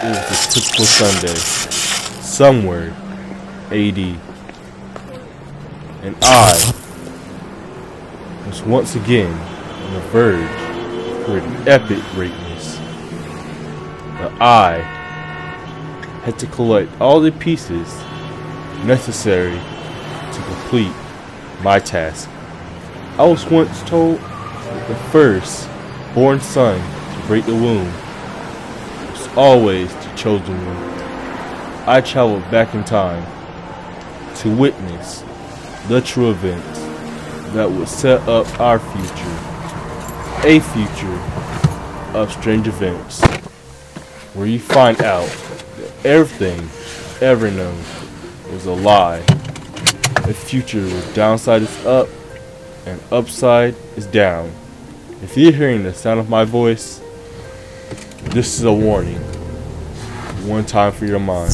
It was a typical Sunday, somewhere, AD, and I was once again on the verge toward epic greatness. But I had to collect all the pieces necessary to complete my task. I was once told that the first born son to break the womb was always the chosen one. I traveled back in time to witness the true events that would set up our future, a future of strange events, where you find out that everything ever known was a lie. A future where downside is up and upside is down. If you're hearing the sound of my voice, this is a warning. One time for your mind.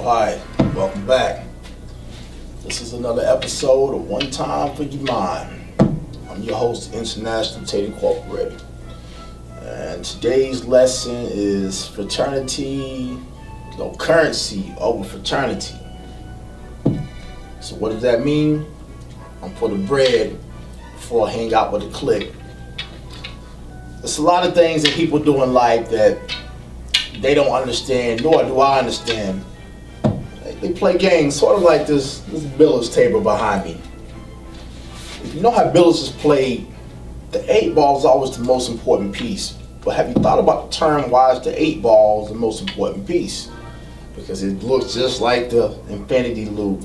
Hi, welcome back. This is another episode of One Time for Your Mind. I'm your host, International Tate Incorporated. And today's lesson is fraternity, currency over fraternity. So what does that mean? I'm for the bread before I hang out with the clique. There's a lot of things that people do in life that they don't understand, nor do I understand. They play games sort of like this billiards table behind me. If you know how billiards is played, the 8 ball is always the most important piece. But have you thought about the term why is the 8 ball the most important piece? Because it looks just like the infinity loop.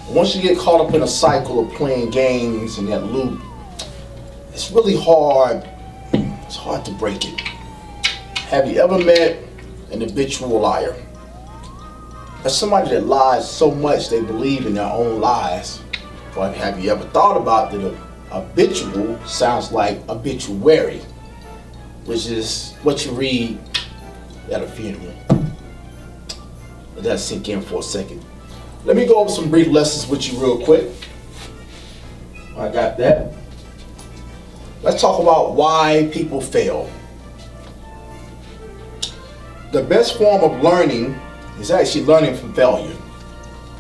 Once you get caught up in a cycle of playing games in that loop, it's really hard. It's hard to break it. Have you ever met an habitual liar? That's somebody that lies so much they believe in their own lies. But have you ever thought about that habitual sounds like obituary, which is what you read at a funeral. Let that sink in for a second. Let me go over some brief lessons with you real quick. I got that. Let's talk about why people fail. The best form of learning is actually learning from failure.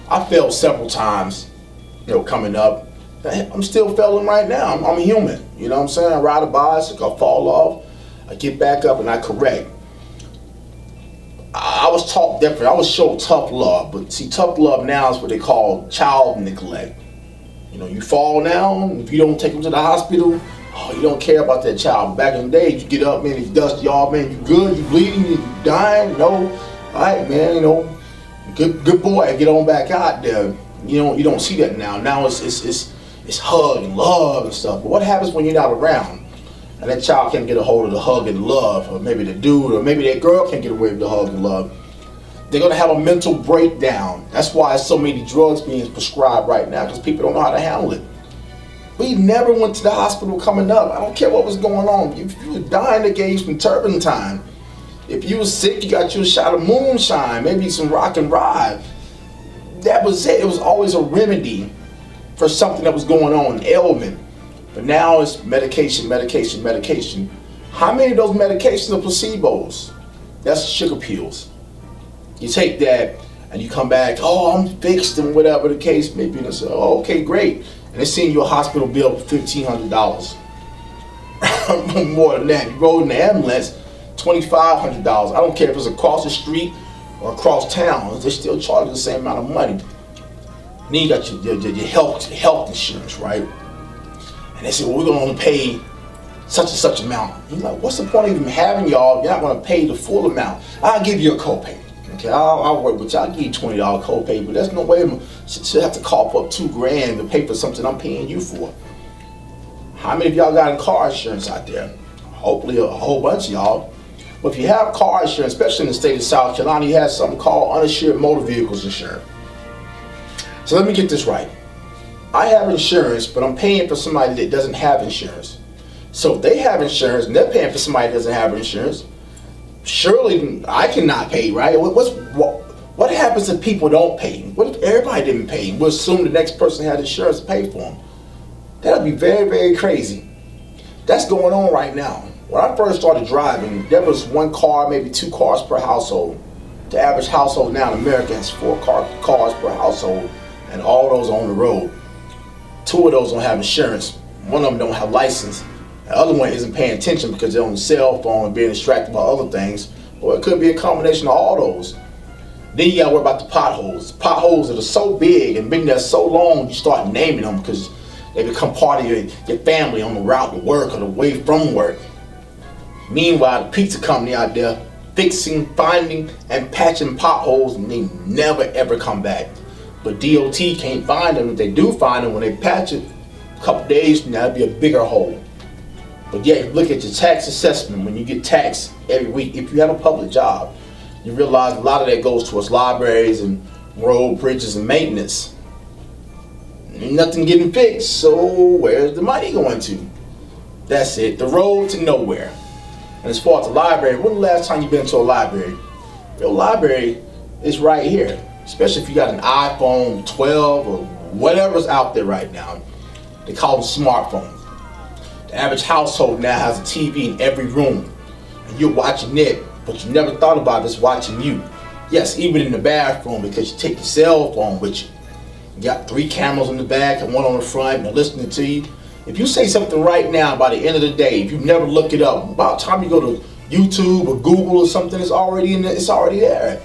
I failed several times, coming up. I'm still failing right now. I'm a human, you know what I'm saying? I ride a bicycle, I fall off, I get back up and I correct. I was taught different. I was shown tough love, but see, tough love now is what they call child neglect. You fall down, if you don't take them to the hospital, you don't care about that child. Back in the day, you get up, man, it's dusty, man, you good, you bleeding, you dying, all right, man, good boy, get on back out there. You don't see that now. Now it's it's hug and love and stuff. But what happens when you're not around? And that child can't get a hold of the hug and love, or maybe the dude, or maybe that girl can't get away with the hug and love. They're gonna have a mental breakdown. That's why so many drugs being prescribed right now, because people don't know how to handle it. We never went to the hospital coming up. I don't care what was going on. If you were dying, they gave you some turpentine. If you were sick, you got you a shot of moonshine, maybe some rock and ride. That was it. It was always a remedy for something that was going on, an ailment. But now it's medication, medication, medication. How many of those medications are placebos? That's sugar pills. You take that and you come back, oh, I'm fixed, and whatever the case may be. And they say, oh, okay, great. And they send you a hospital bill for $1,500. More than that. You roll in the ambulance, $2,500. I don't care if it's across the street or across town. They still charge the same amount of money. And then you got your health insurance, right? And they say, well, we're going to only pay such and such amount. You're like, what's the point of even having y'all? You're not going to pay the full amount. I'll give you a copay. Okay, I'll work with you. I'll give you $20 copay, but there's no way I should have to cough up $2,000 to pay for something I'm paying you for. How many of y'all got car insurance out there? Hopefully a whole bunch of y'all. But if you have car insurance, especially in the state of South Carolina, you have something called uninsured motor vehicles insurance. So let me get this right. I have insurance, but I'm paying for somebody that doesn't have insurance. So if they have insurance and they're paying for somebody that doesn't have insurance, surely I cannot pay, right? What happens if people don't pay? What if everybody didn't pay? We'll assume the next person had insurance to pay for them. That would be very, very crazy. That's going on right now. When I first started driving, there was one car, maybe 2 cars per household. The average household now in America has 4 cars per household, and all those are on the road. 2 of those don't have insurance. One of them don't have license. The other one isn't paying attention because they're on the cell phone and being distracted by other things. Or it could be a combination of all those. Then you gotta worry about the potholes. Potholes that are so big and been there so long, you start naming them because they become part of your family on the route to work or the way from work. Meanwhile, the pizza company out there fixing, finding, and patching potholes, and they never ever come back. But DOT can't find them. If they do find them, when they patch it, a couple days from now, it'll be a bigger hole. But yeah, look at your tax assessment. When you get taxed every week, if you have a public job, you realize a lot of that goes towards libraries and road, bridges, and maintenance. Nothing getting fixed, so where's the money going to? That's it, the road to nowhere. And as far as the library, when the last time you've been to a library? Your library is right here, especially if you got an iPhone 12 or whatever's out there right now. They call them smartphones. The average household now has a TV in every room, and you're watching it, but you never thought about this watching you. Yes, even in the bathroom, because you take your cell phone with you. You got 3 cameras on the back and 1 on the front, and they're listening to you. If you say something right now, by the end of the day, if you never look it up, about the time you go to YouTube or Google or something, it's already there.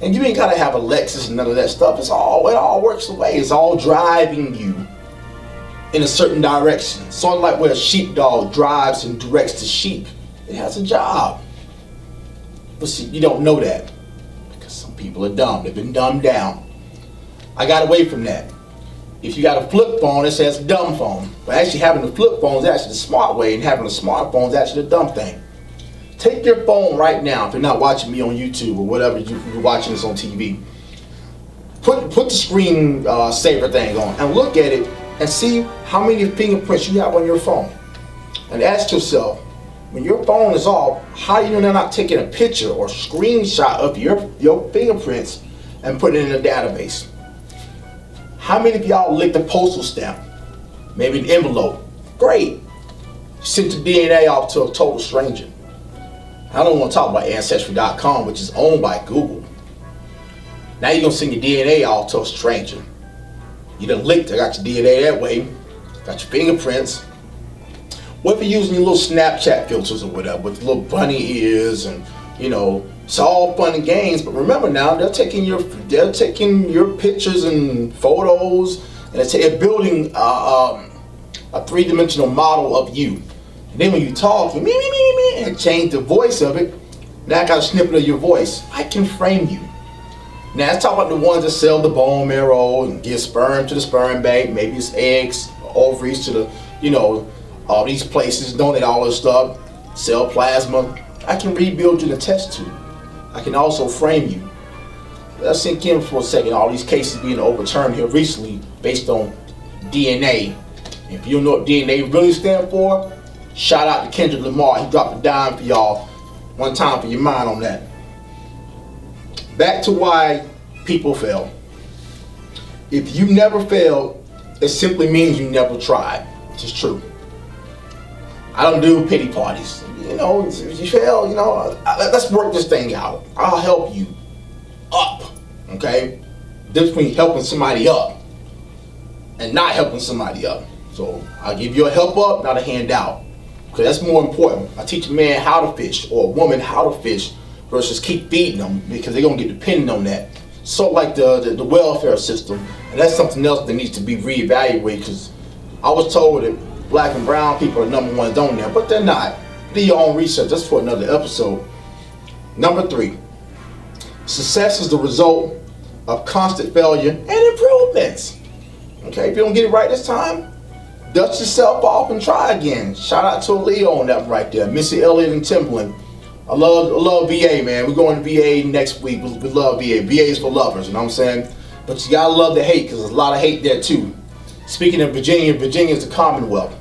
And you ain't gotta have a Lexus and none of that stuff. It all works away. It's all driving you in a certain direction. Sort of like where a sheepdog drives and directs the sheep. It has a job. But see, you don't know that because some people are dumb. They've been dumbed down. I got away from that. If you got a flip phone, it says dumb phone. But actually having a flip phone is actually the smart way, and having a smartphone is actually the dumb thing. Take your phone right now, if you're not watching me on YouTube or whatever you're watching this on TV. Put the screen saver thing on and look at it and see how many fingerprints you have on your phone. And ask yourself, when your phone is off, how do you know they're not taking a picture or screenshot of your fingerprints and put it in a database? How many of y'all licked a postal stamp? Maybe an envelope. Great. You sent your DNA off to a total stranger. I don't want to talk about Ancestry.com, which is owned by Google. Now you're going to send your DNA off to a stranger. You done licked it, got your DNA that way, got your fingerprints. What if you're using your little Snapchat filters or whatever, with little bunny ears and, you know, it's all fun and games, but remember now, they're taking your pictures and photos, and they're building a 3-dimensional model of you. And then when you talk, you and change the voice of it. Now I got a snippet of your voice. I can frame you. Now let's talk about the ones that sell the bone marrow and give sperm to the sperm bank. Maybe it's eggs, ovaries to the, all these places, donate all this stuff, sell plasma. I can rebuild you in a test tube. I can also frame you. Let's sink in for a second. All these cases being overturned here recently based on DNA. If you don't know what DNA really stands for, shout out to Kendrick Lamar. He dropped a dime for y'all one time for your mind on that. Back to why people fail. If you never failed, it simply means you never tried, which is true. I don't do pity parties. If you fail, let's work this thing out. I'll help you up, okay? Difference between helping somebody up and not helping somebody up. So I'll give you a help up, not a handout, because that's more important. I teach a man how to fish or a woman how to fish versus keep feeding them, because they're gonna get dependent on that. So like the welfare system, and that's something else that needs to be reevaluated, because I was told that black and brown people are number ones on there, but they're not. Do your own research. That's for another episode. Number 3, success is the result of constant failure and improvements. Okay, if you don't get it right this time, dust yourself off and try again. Shout out to Leo on that one right there, Missy Elliott and Timbaland. I love VA, man. We're going to VA next week. We love VA. VA is for lovers, you know what I'm saying? But you gotta love the hate, because there's a lot of hate there too. Speaking of Virginia, Virginia is the Commonwealth.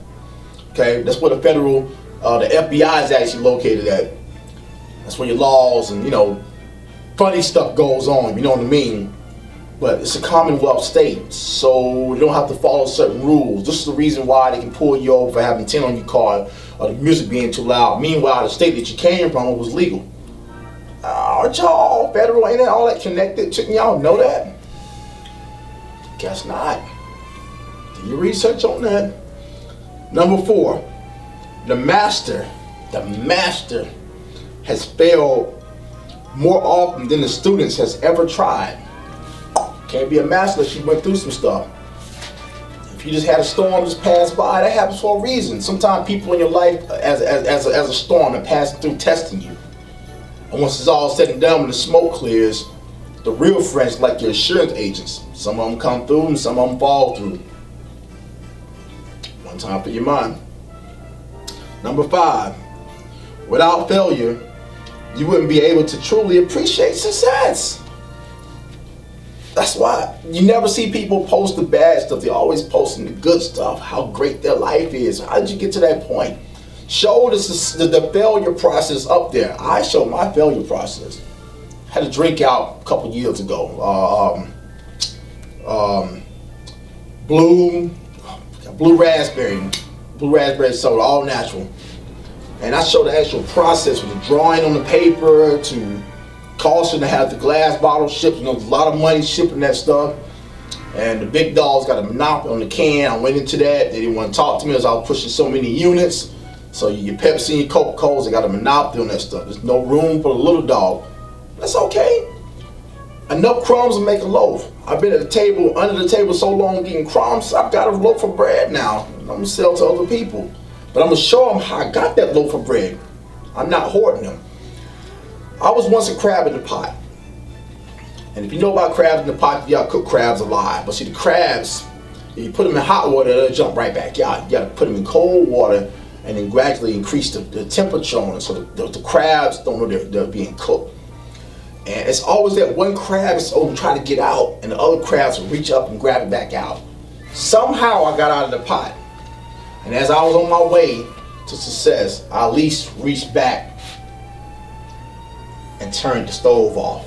Okay, that's where the federal, the FBI is actually located at. That's where your laws and funny stuff goes on. You know what I mean? But it's a Commonwealth state, so you don't have to follow certain rules. This is the reason why they can pull you over for having 10 on your car or the music being too loud. Meanwhile, the state that you came from was legal. Aren't y'all federal? Ain't that all that connected? Shouldn't y'all know that? Guess not. Do your research on that. Number 4, the master has failed more often than the students has ever tried. Can't be a master if you went through some stuff. If you just had a storm just pass by, that happens for a reason. Sometimes people in your life as a storm are passing through, testing you. And once it's all said and done, when the smoke clears, the real friends like your insurance agents. Some of them come through and some of them fall through. One time for your mind. Number 5, without failure, you wouldn't be able to truly appreciate success. That's why you never see people post the bad stuff. They're always posting the good stuff, how great their life is. How did you get to that point? Show the failure process up there. I show my failure process. I had a drink out a couple years ago. Blue raspberry soda, all natural. And I showed the actual process with the drawing on the paper to caution to have the glass bottle shipped. A lot of money shipping that stuff. And the big dogs got a monopoly on the can. I went into that. They didn't want to talk to me as I was pushing so many units. So your Pepsi and your Coca-Colas, they got a monopoly on that stuff. There's no room for the little dog. That's okay. Enough crumbs to make a loaf. I've been at the table, under the table so long getting crumbs, I've got a loaf of bread now. I'm going to sell to other people. But I'm going to show them how I got that loaf of bread. I'm not hoarding them. I was once a crab in the pot. And if you know about crabs in the pot, you gotta cook crabs alive. But see, the crabs, if you put them in hot water, they'll jump right back out. You gotta put them in cold water and then gradually increase the temperature on it so the crabs don't know they're being cooked. And it's always that one crab is trying to get out, and the other crabs will reach up and grab it back out. Somehow I got out of the pot. And as I was on my way to success, I at least reached back and turned the stove off.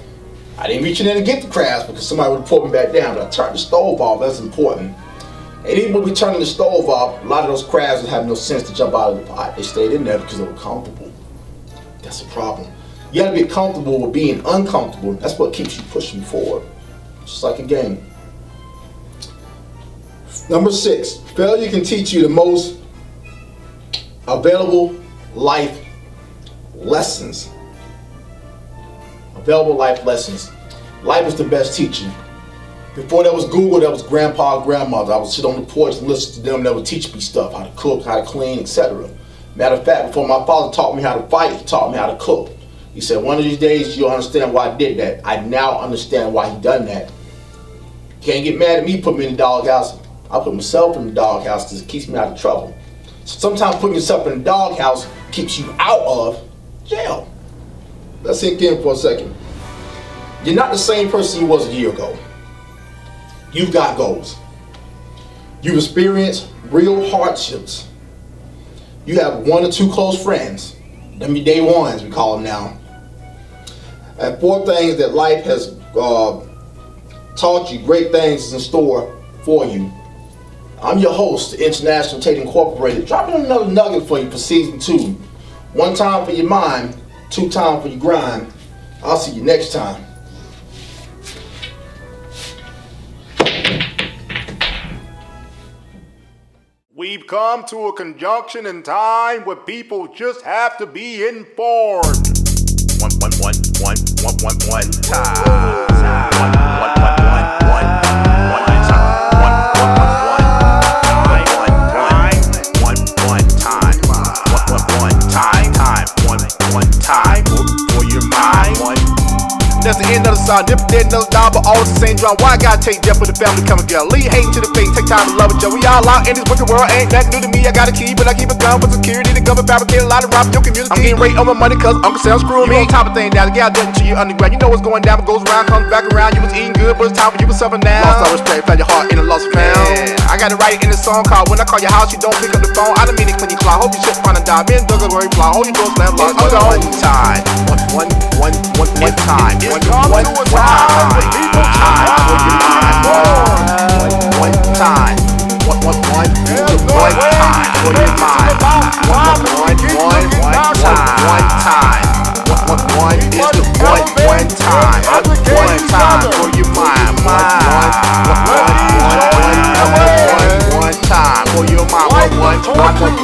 I didn't reach in there to get the crabs because somebody would have pulled me back down, but I turned the stove off. That's important. And even when we turning the stove off, a lot of those crabs would have no sense to jump out of the pot. They stayed in there because they were comfortable. That's a problem. You gotta be comfortable with being uncomfortable. That's what keeps you pushing forward. Just like a game. Number 6, failure can teach you the most available life lessons. Available life lessons. Life is the best teacher. Before there was Google, there was grandpa and grandmother. I would sit on the porch and listen to them. They would teach me stuff, how to cook, how to clean, etc. Matter of fact, before my father taught me how to fight, he taught me how to cook. He said, one of these days you'll understand why I did that. I now understand why he done that. Can't get mad at me, put me in the doghouse. I put myself in the doghouse because it keeps me out of trouble. So sometimes putting yourself in the doghouse keeps you out of jail. Let's sink in for a second. You're not the same person you was a year ago. You've got goals. You've experienced real hardships. You have 1 or 2 close friends. Them be day ones, we call them now. And 4 things that life has taught you, great things is in store for you. I'm your host, International Tate Incorporated, dropping another nugget for you for season 2. 1 time for your mind, 2 time for your grind. I'll see you next time. We've come to a conjunction in time where people just have to be informed. One time. One time for your mind. That's the end of the song. Different dead, another dog, but always the same drum. Why I gotta take death for the family come together? Leave hate to the face, take time to love each other. We all out in this wicked world, ain't nothing new to me. I got a key, but I keep a gun for security. The government fabricate a lot of rob your community. I'm getting rate on my money cause Uncle Sam screwing me. You on top of thing down, the gal doesn't to you underground. You know what's going down, but goes around, comes back around. You was eating good, but it's time for you to suffer now. Lost all respect, found your heart in a lost found. I gotta write it in a song called When I Call Your House, You Don't Pick Up the Phone. I don't mean to clean your clock. Hope you shit find a dime. Me and Doug are very fly. Hold your doors slam locked. One time. One time. One time. For your mind.